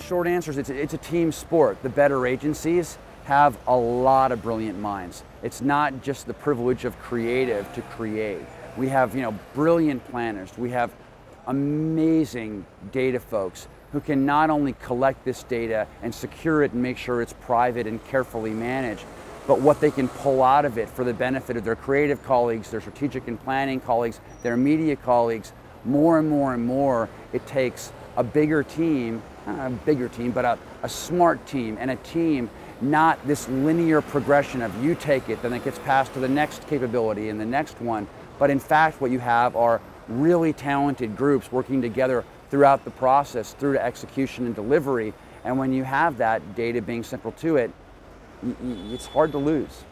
short answer is it's a team sport. The better agencies have a lot of brilliant minds. It's not just the privilege of creative to create. We have, brilliant planners. We have amazing data folks who can not only collect this data and secure it and make sure it's private and carefully managed, but what they can pull out of it for the benefit of their creative colleagues, their strategic and planning colleagues, their media colleagues. More and more and more, it takes a bigger team, not a bigger team, but a smart team, and a team, not this linear progression of you take it, then it gets passed to the next capability and the next one. But in fact, what you have are really talented groups working together throughout the process, through to execution and delivery. And when you have that data being central to it, it's hard to lose.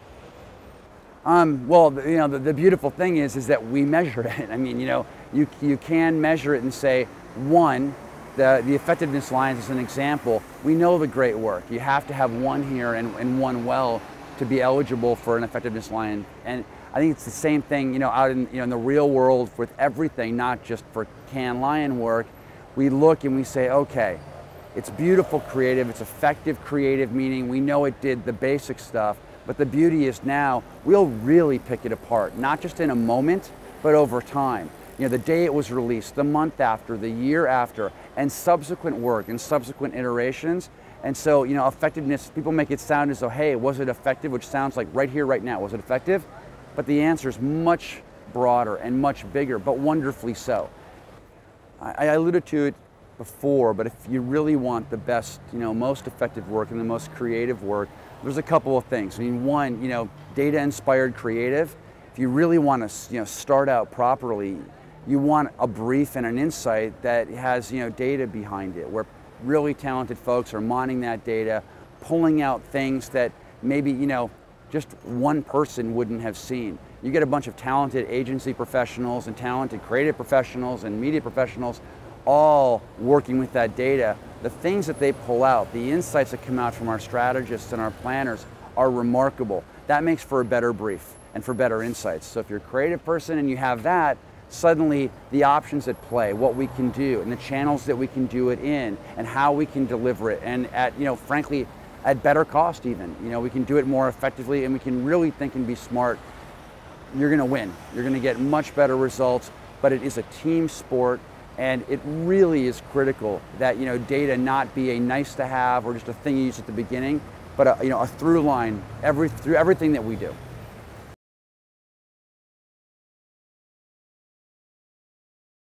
Well, the beautiful thing is that we measure it. I mean, you can measure it and say, one, the effectiveness lines as an example. We know the great work. You have to have one here and one well to be eligible for an effectiveness line. And I think it's the same thing, out in the real world with everything, not just for Cannes Lion work. We look and we say, okay, it's beautiful creative, it's effective creative, meaning we know it did the basic stuff, but the beauty is now we'll really pick it apart, not just in a moment, but over time. The day it was released, the month after, the year after, and subsequent work and subsequent iterations. And so, effectiveness, people make it sound as though, hey, was it effective? Which sounds like right here, right now, was it effective? But the answer is much broader and much bigger, but wonderfully so. I alluded to it before, but if you really want the best, most effective work and the most creative work, there's a couple of things. I mean, one, data-inspired creative. If you really want to, start out properly, you want a brief and an insight that has, data behind it, where really talented folks are mining that data, pulling out things that maybe, just one person wouldn't have seen. You get a bunch of talented agency professionals and talented creative professionals and media professionals all working with that data. The things that they pull out, the insights that come out from our strategists and our planners are remarkable. That makes for a better brief and for better insights. So if you're a creative person and you have that, suddenly the options at play, what we can do and the channels that we can do it in and how we can deliver it, and at, frankly, at better cost even. We can do it more effectively and we can really think and be smart. You're gonna win. You're gonna get much better results, but it is a team sport, and it really is critical that, data not be a nice to have or just a thing you use at the beginning, but a through line through everything that we do.